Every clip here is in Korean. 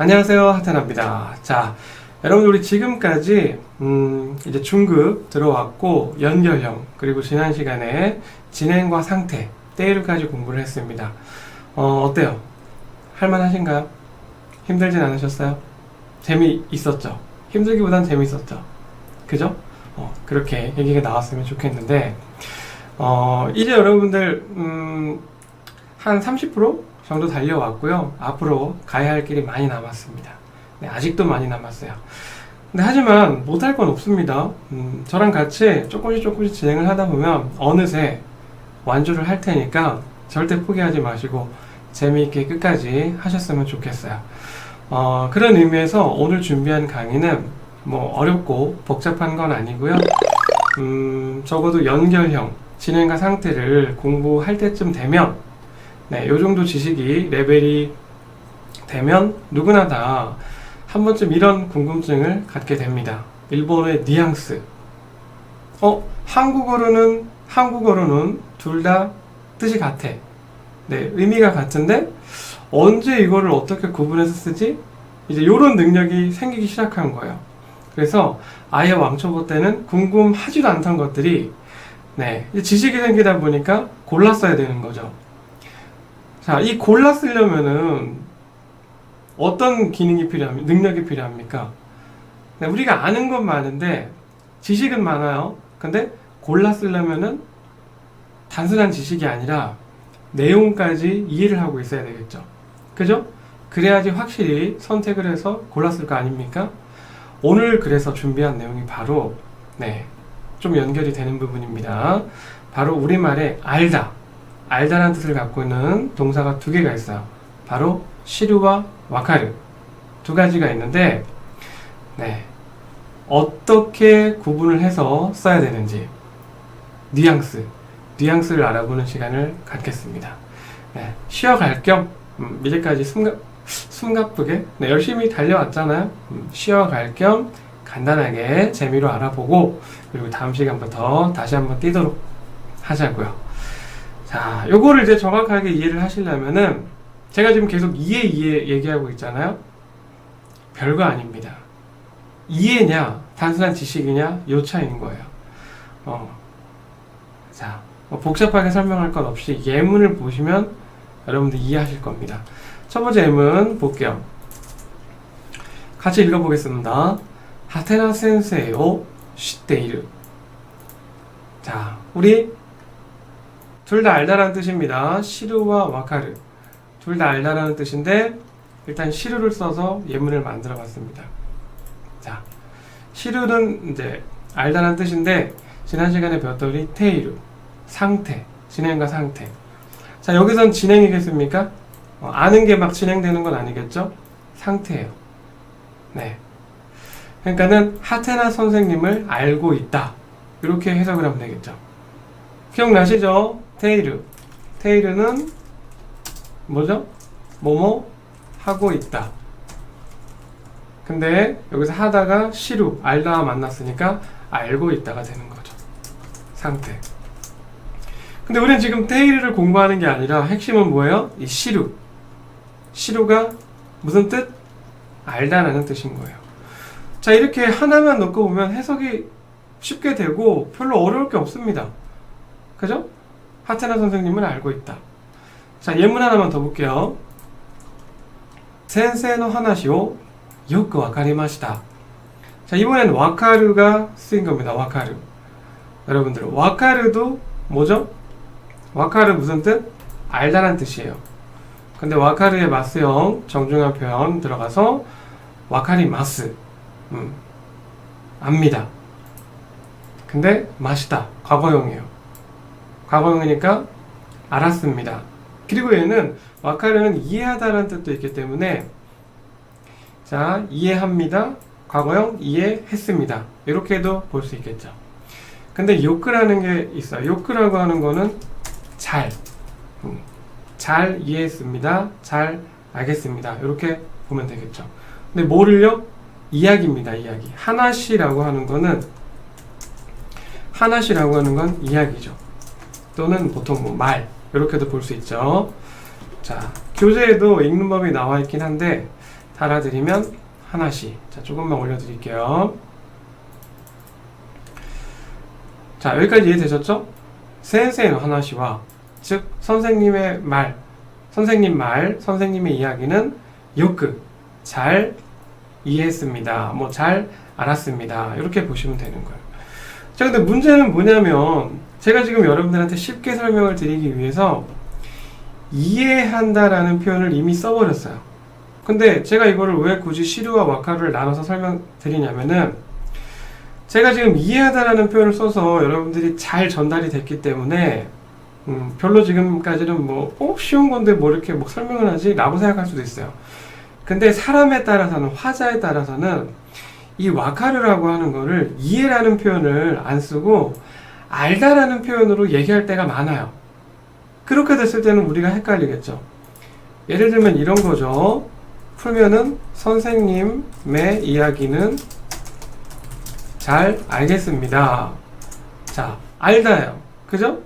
안녕하세요, 하태나입니다. 자, 여러분 우리 지금까지 이제 중급 들어왔고 연결형 그리고 지난 시간에 진행과 상태 때일까지 공부를 했습니다. 어때요? 할만하신가요? 힘들진 않으셨어요? 재미있었죠? 힘들기보단 재미있었죠? 그죠? 그렇게 얘기가 나왔으면 좋겠는데 이제 여러분들 한 30% 정도 달려왔고요. 앞으로 가야 할 길이 많이 남았습니다. 네, 아직도 많이 남았어요. 근데 하지만 못할 건 없습니다. 저랑 같이 조금씩 진행을 하다 보면 어느새 완주를 할 테니까 절대 포기하지 마시고 재미있게 끝까지 하셨으면 좋겠어요. 그런 의미에서 오늘 준비한 강의는 뭐 어렵고 복잡한 건 아니고요. 적어도 연결형 진행과 상태를 공부할 때쯤 되면 네, 요 정도 지식이 레벨이 되면 누구나 다 한 번쯤 이런 궁금증을 갖게 됩니다. 일본어의 뉘앙스. 한국어로는 둘 다 뜻이 같아. 네, 의미가 같은데 언제 이거를 어떻게 구분해서 쓰지? 이제 요런 능력이 생기기 시작한 거예요. 그래서 아예 왕초보 때는 궁금하지도 않던 것들이 네, 이제 지식이 생기다 보니까 골라 써야 되는 거죠. 자, 이 골라 쓰려면은 어떤 기능이 필요합니까? 능력이 필요합니까? 네, 우리가 아는 건 많은데 지식은 많아요. 근데 골라 쓰려면은 단순한 지식이 아니라 내용까지 이해를 하고 있어야 되겠죠. 그죠? 그래야지 확실히 선택을 해서 골라 쓸 거 아닙니까? 오늘 그래서 준비한 내용이 바로 네, 좀 연결이 되는 부분입니다. 바로 우리말의 알다라는 뜻을 갖고 있는 동사가 두 개가 있어요. 바로 시루와 와카르 두 가지가 있는데 네, 어떻게 구분을 해서 써야 되는지 뉘앙스를 알아보는 시간을 갖겠습니다. 네, 쉬어갈 겸 이제까지 숨가쁘게 네, 열심히 달려왔잖아요. 쉬어갈 겸 간단하게 재미로 알아보고 그리고 다음 시간부터 다시 한번 뛰도록 하자고요. 자, 요거를 이제 정확하게 이해를 하시려면은 제가 지금 계속 이해 얘기하고 있잖아요. 별거 아닙니다. 이해냐 단순한 지식이냐 요 차이인 거예요. 자, 복잡하게 설명할 것 없이 예문을 보시면 여러분들 이해하실 겁니다. 첫 번째 예문 볼게요. 같이 읽어보겠습니다. 하테나 센세이오 시테이르. 자, 우리 둘 다 알다라는 뜻입니다. 시루와 와카르 둘 다 알다라는 뜻인데 일단 시루를 써서 예문을 만들어 봤습니다. 자, 시루는 이제 알다라는 뜻인데 지난 시간에 배웠던 우리 테이루 상태, 진행과 상태. 자, 여기선 진행이겠습니까? 아는 게 막 진행되는 건 아니겠죠? 상태예요. 네. 그러니까는 하테나 선생님을 알고 있다. 이렇게 해석을 하면 되겠죠. 기억나시죠? 테이르는 뭐죠? 뭐뭐 하고 있다. 근데 여기서 하다가 시루, 알다와 만났으니까 알고 있다가 되는 거죠. 상태. 근데 우리는 지금 테이르를 공부하는 게 아니라 핵심은 뭐예요? 이 시루가 무슨 뜻? 알다라는 뜻인 거예요. 자, 이렇게 하나만 놓고 보면 해석이 쉽게 되고 별로 어려울 게 없습니다. 그죠? 하테나 선생님을 알고 있다. 자, 예문 하나만 더 볼게요. 센세의 하나시오 요크 와카리마시다. 자, 이번엔 와카르가 쓰인 겁니다. 와카르. 여러분들, 와카르도 뭐죠? 와카르 무슨 뜻? 알다란 뜻이에요. 근데 와카르의 마스형 정중한 표현 들어가서 와카리마스. 압니다. 근데 마시다. 과거형이에요. 과거형이니까 알았습니다. 그리고 얘는 와카르는 이해하다라는 뜻도 있기 때문에 자, 이해합니다. 과거형 이해했습니다. 이렇게도 볼 수 있겠죠. 근데 요크라는 게 있어요. 요크라고 하는 거는 잘 이해했습니다. 잘 알겠습니다. 이렇게 보면 되겠죠. 근데 뭐를요? 이야기입니다. 이야기. 하나시라고 하는 건 이야기죠. 또는 보통 뭐 말 이렇게도 볼 수 있죠. 자, 교재에도 읽는 법이 나와 있긴 한데 달아드리면 하나씩. 자, 조금만 올려드릴게요. 자, 여기까지 이해되셨죠? 센세이의 하나시와, 즉 선생님의 말, 선생님의 이야기는 요크, 잘 이해했습니다. 뭐 잘 알았습니다. 이렇게 보시면 되는 거예요. 자, 근데 문제는 뭐냐면 제가 지금 여러분들한테 쉽게 설명을 드리기 위해서 이해한다라는 표현을 이미 써버렸어요. 근데 제가 이거를 왜 굳이 시류와 와카루를 나눠서 설명드리냐면은 제가 지금 이해하다라는 표현을 써서 여러분들이 잘 전달이 됐기 때문에 별로 지금까지는 쉬운 건데 뭐 이렇게 뭐 설명을 하지? 라고 생각할 수도 있어요. 근데 사람에 따라서는, 화자에 따라서는 이 와카르라고 하는 거를 이해라는 표현을 안 쓰고 알다라는 표현으로 얘기할 때가 많아요. 그렇게 됐을 때는 우리가 헷갈리겠죠. 예를 들면 이런 거죠. 풀면은 선생님의 이야기는 잘 알겠습니다. 자, 알다예요. 그죠?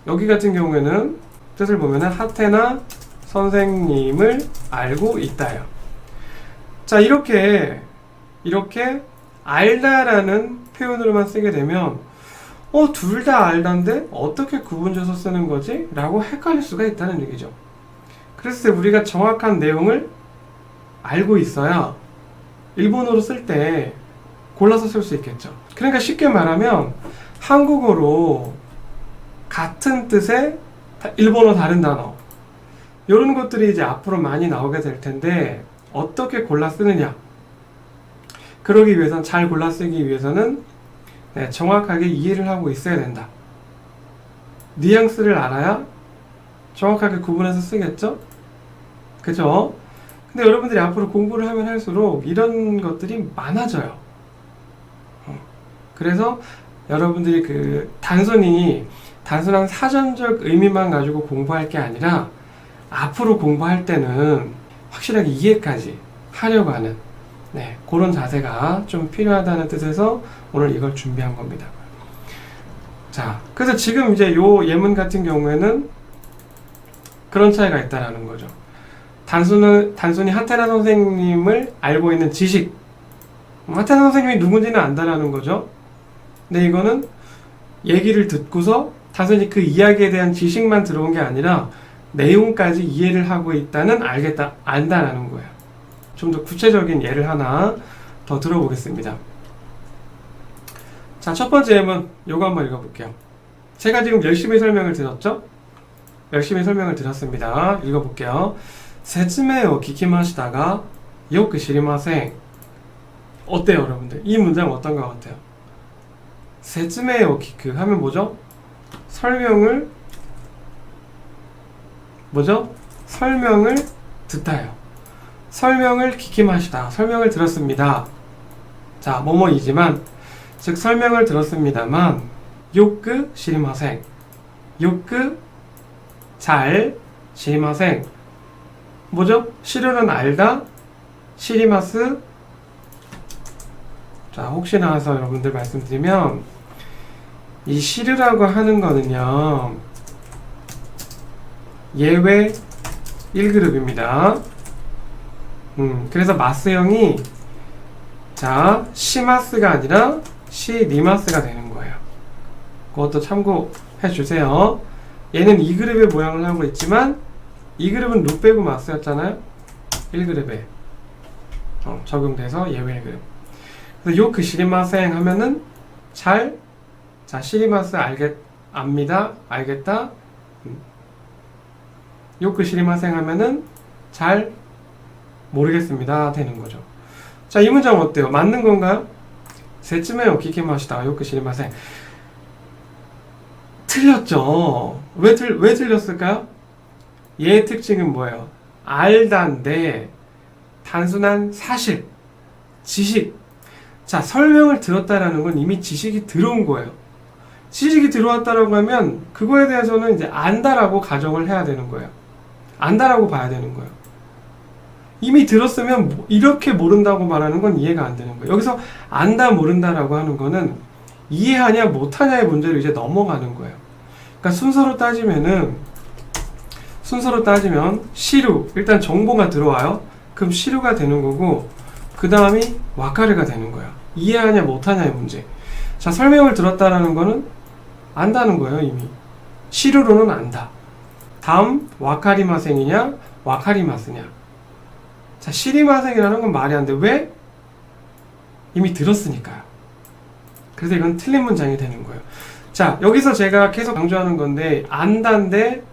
여기 같은 경우에는 뜻을 보면은 하테나 선생님을 알고 있다요. 자, 이렇게 알다라는 표현으로만 쓰게 되면 둘 다 알다인데 어떻게 구분져서 쓰는 거지? 라고 헷갈릴 수가 있다는 얘기죠. 그래서 우리가 정확한 내용을 알고 있어야 일본어로 쓸 때 골라서 쓸 수 있겠죠. 그러니까 쉽게 말하면 한국어로 같은 뜻의 일본어 다른 단어 이런 것들이 이제 앞으로 많이 나오게 될 텐데 어떻게 골라 쓰느냐, 그러기 위해서는, 잘 골라 쓰기 위해서는 정확하게 이해를 하고 있어야 된다. 뉘앙스를 알아야 정확하게 구분해서 쓰겠죠? 그죠? 근데 여러분들이 앞으로 공부를 하면 할수록 이런 것들이 많아져요. 그래서 여러분들이 단순한 사전적 의미만 가지고 공부할 게 아니라 앞으로 공부할 때는 확실하게 이해까지 하려고 하는 그런 자세가 좀 필요하다는 뜻에서 오늘 이걸 준비한 겁니다. 자, 그래서 지금 이제 요 예문 같은 경우에는 그런 차이가 있다라는 거죠. 단순히 하테나 선생님을 알고 있는 지식, 하테나 선생님이 누군지는 안다라는 거죠. 근데 이거는 얘기를 듣고서 단순히 그 이야기에 대한 지식만 들어온 게 아니라 내용까지 이해를 하고 있다는 안다라는 거예요. 좀 더 구체적인 예를 하나 더 들어보겠습니다. 자, 첫 번째 예문 요거 한번 읽어볼게요. 제가 지금 열심히 설명을 드렸죠? 열심히 설명을 드렸습니다. 읽어볼게요. 세츠메오 키키마시다가 요크 시리마센. 어때요, 여러분들? 이 문장 어떤 것 같아요? 세츠메오 키크 하면 뭐죠? 설명을 듣다요. 설명을 키키마시다. 설명을 들었습니다. 자, 뭐뭐이지만, 즉 설명을 들었습니다만, 요크 시리마센. 요크 잘 시리마센. 뭐죠? 시르는 알다, 시리마스. 자, 혹시나 해서 여러분들 말씀드리면 이 시르라고 하는 거는요, 예외 1그룹입니다. 그래서 마스형이 자, 시마스가 아니라 시니마스가 되는 거예요. 그것도 참고해 주세요. 얘는 2그룹의 모양을 하고 있지만 2그룹은 루 빼고 마스였잖아요. 1그룹에 적용돼서 예외 1그룹. 그래서 요크 시리마생 하면은 자, 시리마스 압니다, 알겠다. 요크 시리마생 하면은 잘 모르겠습니다 되는 거죠. 자, 이 문장 어때요? 맞는 건가요? 세츠메오 키키마시다 요크 시리마생. 틀렸죠. 왜 틀렸을까요? 얘의 특징은 뭐예요? 알다인데 단순한 사실, 지식. 자, 설명을 들었다라는 건 이미 지식이 들어온 거예요. 지식이 들어왔다라고 하면 그거에 대해서는 이제 안다라고 가정을 해야 되는 거예요. 안다라고 봐야 되는 거예요. 이미 들었으면 이렇게 모른다고 말하는 건 이해가 안 되는 거예요. 여기서 안다 모른다라고 하는 거는 이해하냐 못하냐의 문제로 이제 넘어가는 거예요. 그러니까 순서로 따지면 시루 일단 정보가 들어와요. 그럼 시류가 되는 거고, 그 다음이 와카르가 되는 거야. 이해하냐 못하냐의 문제. 자, 설명을 들었다라는 거는 안다는 거예요. 이미 시류로는 안다. 다음 와카리마생이냐 와카리마스냐. 자, 시리마생이라는 건 말이 안 돼. 왜? 이미 들었으니까요. 그래서 이건 틀린 문장이 되는 거예요. 자, 여기서 제가 계속 강조하는 건데, 안다인데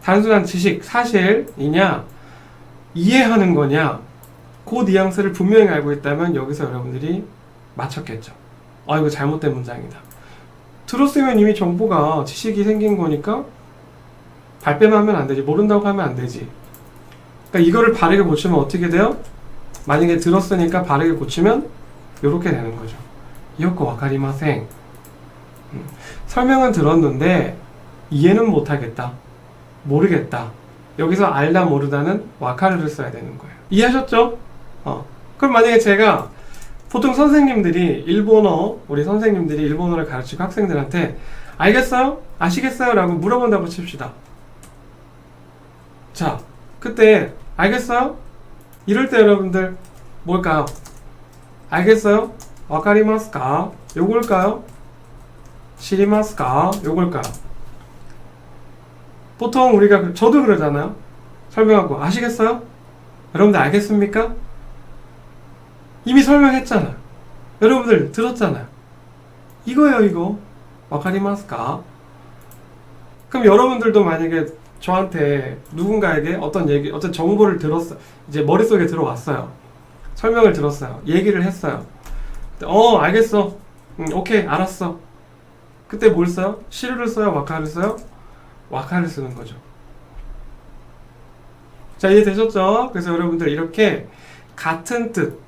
단순한 지식, 사실이냐 이해하는 거냐, 그 뉘앙스를 분명히 알고 있다면 여기서 여러분들이 맞췄겠죠. 이거 잘못된 문장이다. 들었으면 이미 정보가, 지식이 생긴 거니까 발뺌하면 안 되지. 모른다고 하면 안 되지. 그러니까 이거를 바르게 고치면 어떻게 돼요? 만약에 들었으니까 바르게 고치면 이렇게 되는 거죠. 이어코 와카리마생. 설명은 들었는데 이해는 못하겠다. 모르겠다. 여기서 알다 모르다는 와카르를 써야 되는 거예요. 이해하셨죠? 그럼 만약에 제가 보통 선생님들이 우리 선생님들이 일본어를 가르치고 학생들한테 알겠어요? 아시겠어요? 라고 물어본다고 칩시다. 자, 그때 알겠어요? 이럴 때 여러분들 뭘까요? 알겠어요? 와카리마스까? 요걸까요? 시리마스까? 요걸까요? 보통 우리가, 저도 그러잖아요. 설명하고 아시겠어요? 여러분들 알겠습니까? 이미 설명했잖아. 여러분들 들었잖아요. 이거예요, 이거. 와카리마스까? 그럼 여러분들도 만약에 저한테 누군가에게 어떤 정보를 이제 머릿속에 들어왔어요. 설명을 들었어요. 얘기를 했어요. 알겠어. 오케이, 알았어. 그때 뭘 써요? 시류를 써요? 와카를 써요? 와카를 쓰는 거죠. 자, 이해되셨죠? 그래서 여러분들 이렇게 같은 뜻,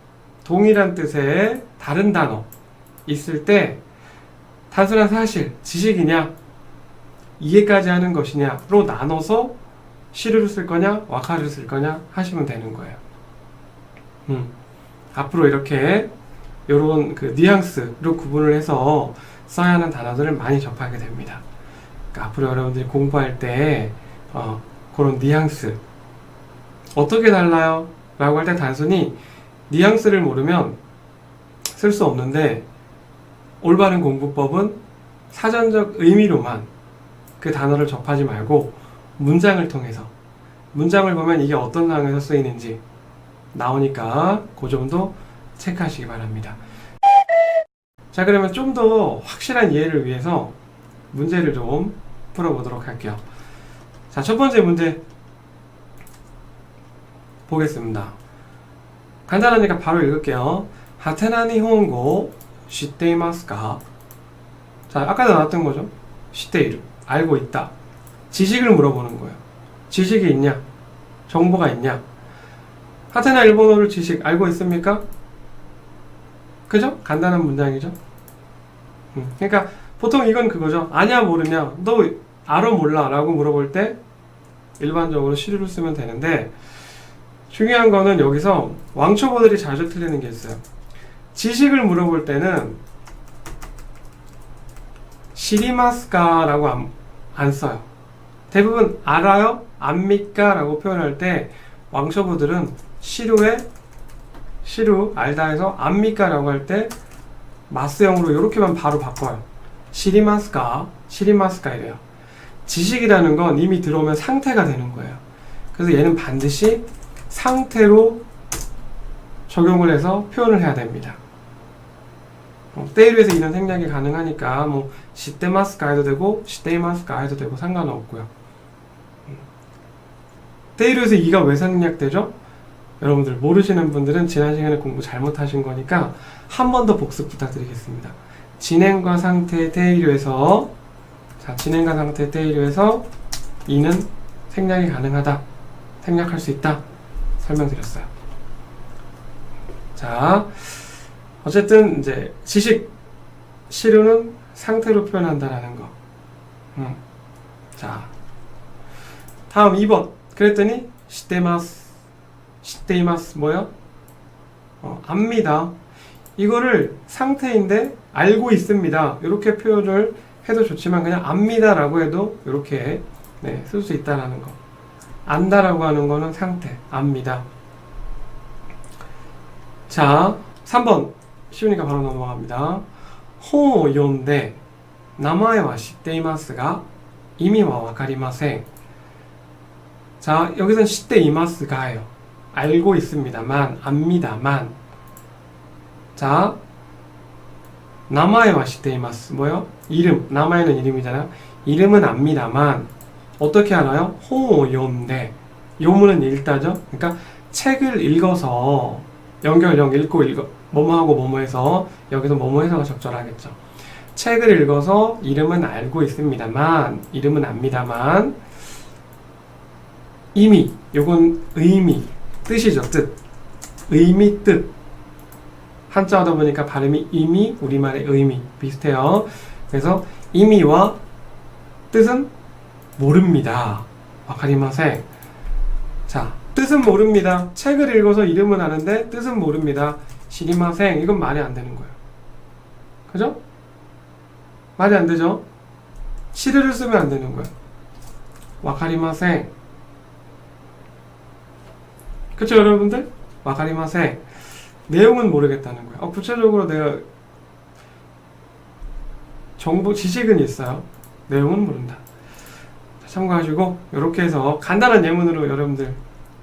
동일한 뜻의 다른 단어 있을 때 단순한 사실, 지식이냐, 이해까지 하는 것이냐로 나눠서 시류를 쓸 거냐, 와카를 쓸 거냐 하시면 되는 거예요. 앞으로 이렇게 요런 그 뉘앙스로 구분을 해서 써야 하는 단어들을 많이 접하게 됩니다. 그러니까 앞으로 여러분들이 공부할 때 그런 뉘앙스 어떻게 달라요? 라고 할 때 단순히 뉘앙스를 모르면 쓸 수 없는데, 올바른 공부법은 사전적 의미로만 그 단어를 접하지 말고 문장을 통해서, 문장을 보면 이게 어떤 상황에서 쓰이는지 나오니까 그 점도 체크하시기 바랍니다. 자, 그러면 좀 더 확실한 이해를 위해서 문제를 좀 풀어보도록 할게요. 자, 첫 번째 문제 보겠습니다. 간단하니까 바로 읽을게요. 하테나 니혼고 시테이마스까? 자, 아까도 나왔던 거죠. 시테이루, 알고 있다. 지식을 물어보는 거예요. 지식이 있냐? 정보가 있냐? 하테나 일본어를 지식 알고 있습니까? 그죠? 간단한 문장이죠. 그러니까 보통 이건 그거죠. 아냐 모르냐, 너 알아 몰라 라고 물어볼 때 일반적으로 시류를 쓰면 되는데, 중요한 거는 여기서 왕초보들이 자주 틀리는 게 있어요. 지식을 물어볼 때는 시리마스까 라고 안 써요. 대부분 알아요? 압니까? 라고 표현할 때 왕초보들은 시류 알다 해서 압니까? 라고 할 때 마스형으로 이렇게만 바로 바꿔요. 시리마스까? 시리마스까 이래요. 지식이라는 건 이미 들어오면 상태가 되는 거예요. 그래서 얘는 반드시 상태로 적용을 해서 표현을 해야 됩니다. 때이루에서 이런 생략이 가능하니까 시테마스까 해도 되고 시테이마스까 해도 되고 상관은 없고요. 때이루에서 이가 왜 생략되죠? 여러분들 모르시는 분들은 지난 시간에 공부 잘못하신 거니까 한 번 더 복습 부탁드리겠습니다. 진행과 상태 때이루에서, 자, 진행과 상태 때이루에서 이는 생략이 가능하다, 생략할 수 있다 설명드렸어요. 자, 어쨌든 이제 지식, 시류는 상태로 표현한다라는 거. 자, 다음 2번. 그랬더니 시테이마스 뭐야? 압니다. 이거를 상태인데 알고 있습니다. 이렇게 표현을 해도 좋지만 그냥 압니다 라고 해도 이렇게 쓸 수 있다라는 거. 안다라고 하는 거는 상태, 압니다. 자, 3번 쉬우니까 바로 넘어갑니다. 호読んで 名前は知っていますが意味はわかりません. 자, 여기선 知っています가예요. 알고 있습니다만, 압니다만. 자, 名前は知っています. 뭐요? 이름. 名前는 이름이잖아요. 이름은 압니다만 어떻게 알아요? 호読んで 요문은 읽다죠. 그러니까 책을 읽어서 연결형 읽고 뭐뭐하고 뭐뭐해서 여기서 뭐뭐해서가 적절하겠죠. 책을 읽어서 이름은 알고 있습니다만 이름은 압니다만 의미, 요건 의미, 뜻이죠. 뜻. 의미, 뜻. 한자어다 보니까 발음이 의미, 우리말의 의미 비슷해요. 그래서 의미와 뜻은 모릅니다. 와카리마센. 자, 뜻은 모릅니다. 책을 읽어서 이름은 아는데 뜻은 모릅니다. 시리마생. 이건 말이 안 되는 거예요. 그죠? 말이 안 되죠? 시르를 쓰면 안 되는 거예요. 와카리마생. 그쵸, 여러분들? 와카리마생. 내용은 모르겠다는 거예요. 구체적으로 내가 정보, 지식은 있어요. 내용은 모른다. 참고하시고 이렇게 해서 간단한 예문으로 여러분들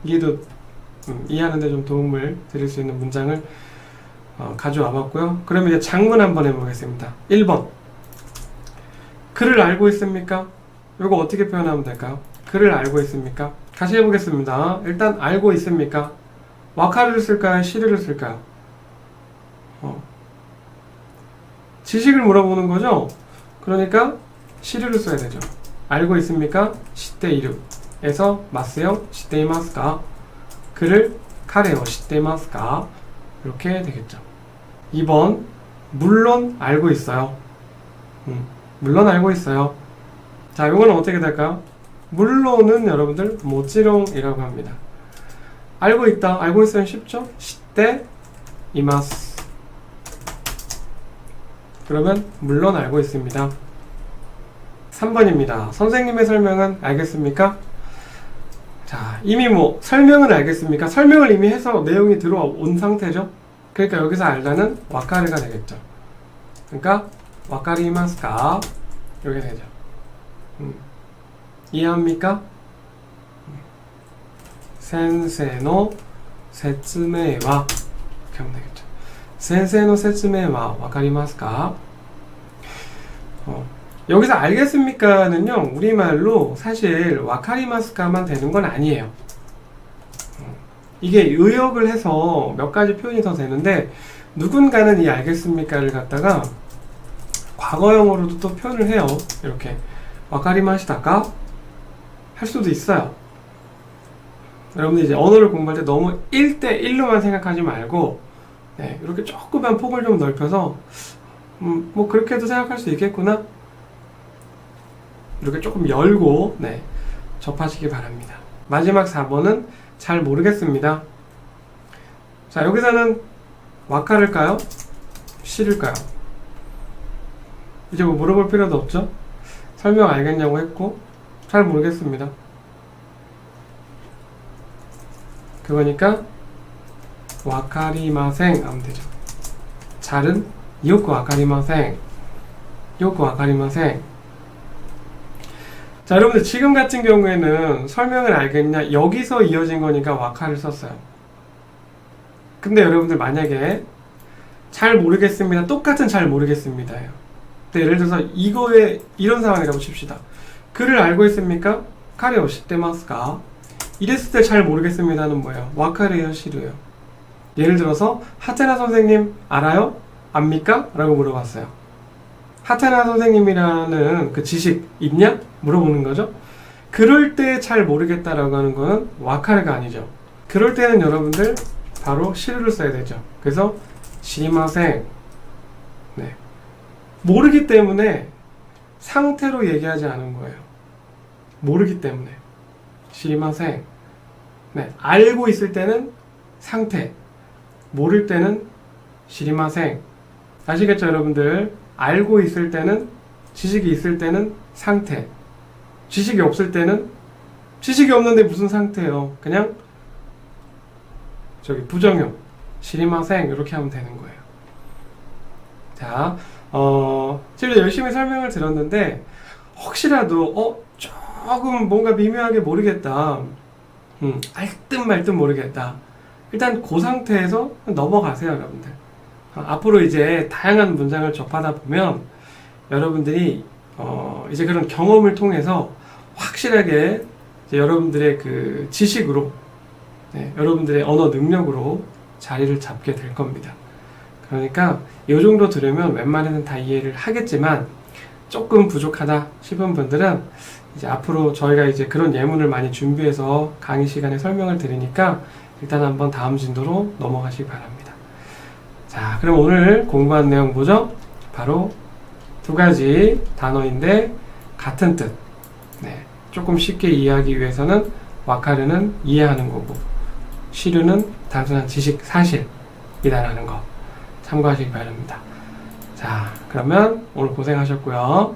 이해하는데 좀 도움을 드릴 수 있는 문장을 가져와 봤고요. 그러면 이제 장문 한번 해보겠습니다. 1번 글을 알고 있습니까? 이거 어떻게 표현하면 될까요? 글을 알고 있습니까? 다시 해보겠습니다. 일단 알고 있습니까? 와카르를 쓸까요? 시르를 쓸까요? 지식을 물어보는 거죠? 그러니까 시르를 써야 되죠. 알고 있습니까? 시테이루에서 마스요? 시테이마스까? 그를 카레요? 시테이마스까? 이렇게 되겠죠. 2번 물론 알고 있어요. 물론 알고 있어요. 자, 이거는 어떻게 될까요? 물론은 여러분들 모찌롱이라고 합니다. 알고 있다. 알고 있으면 쉽죠? 시테이마스. 그러면 물론 알고 있습니다. 3번입니다. 선생님의 설명은 알겠습니까? 자, 이미 뭐 설명은 알겠습니까? 설명을 이미 해서 내용이 들어온 상태죠. 그러니까 여기서 알다는 와카르가 되겠죠. 그러니까 와카리마스까? 이렇게 되죠. 이해합니까? 센세노 세츠메와 이렇게 하면 되겠죠. 센세노 세츠메와 와카리마스까? 여기서 알겠습니까는요, 우리말로 사실 와카리마스카만 되는 건 아니에요. 이게 의역을 해서 몇 가지 표현이 더 되는데, 누군가는 이 알겠습니까를 갖다가 과거형으로도 또 표현을 해요. 이렇게 와카리마시다까 할 수도 있어요. 여러분들 이제 언어를 공부할 때 너무 1대1로만 생각하지 말고, 네, 이렇게 조그만 폭을 좀 넓혀서 뭐 그렇게도 생각할 수 있겠구나, 이렇게 조금 열고, 네, 접하시기 바랍니다. 마지막 4번은 잘 모르겠습니다. 자, 여기서는 와카를까요? 시를까요? 이제 뭐 물어볼 필요도 없죠? 설명 알겠냐고 했고, 잘 모르겠습니다. 그거니까 와카리마생 하면 되죠. 잘은 요코 와카리마생. 요코 와카리마생. 자, 여러분들 지금 같은 경우에는 설명을 알겠냐, 여기서 이어진 거니까 와카를 썼어요. 근데 여러분들 만약에 잘 모르겠습니다, 똑같은 잘 모르겠습니다예요. 예를 들어서 이거에 이런 상황이라고 칩시다. 글을 알고 있습니까? 카레 오시테마스까? 이랬을 때 잘 모르겠습니다는 뭐예요? 와카레요, 시르요. 예를 들어서 하테나 선생님 알아요? 압니까? 라고 물어봤어요. 하테나 선생님이라는 그 지식 있냐? 물어보는 거죠. 그럴 때 잘 모르겠다라고 하는 거는 와카르가 아니죠. 그럴 때는 여러분들 바로 시르를 써야 되죠. 그래서 시리마생. 네. 모르기 때문에 상태로 얘기하지 않은 거예요. 모르기 때문에 시리마생. 네. 알고 있을 때는 상태, 모를 때는 시리마생. 아시겠죠, 여러분들? 알고 있을 때는, 지식이 있을 때는 상태, 지식이 없을 때는, 지식이 없는데 무슨 상태예요? 그냥 저기 부정형, 시리마생 이렇게 하면 되는 거예요. 자, 지금 열심히 설명을 들었는데 혹시라도 조금 뭔가 미묘하게 모르겠다, 알듯 말듯 모르겠다, 일단 그 상태에서 넘어가세요, 여러분들. 앞으로 이제 다양한 문장을 접하다 보면 여러분들이 이제 그런 경험을 통해서 확실하게 이제 여러분들의 그 지식으로, 여러분들의 언어 능력으로 자리를 잡게 될 겁니다. 그러니까 이 정도 들으면 웬만해는 다 이해를 하겠지만 조금 부족하다 싶은 분들은 이제 앞으로 저희가 이제 그런 예문을 많이 준비해서 강의 시간에 설명을 드리니까 일단 한번 다음 진도로 넘어가시기 바랍니다. 자, 그럼 오늘 공부한 내용 뭐죠? 바로 두 가지 단어인데 같은 뜻. 조금 쉽게 이해하기 위해서는 와카르는 이해하는 거고, 시류는 단순한 지식, 사실이다라는 거 참고하시기 바랍니다. 자, 그러면 오늘 고생하셨고요.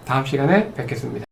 다음 시간에 뵙겠습니다.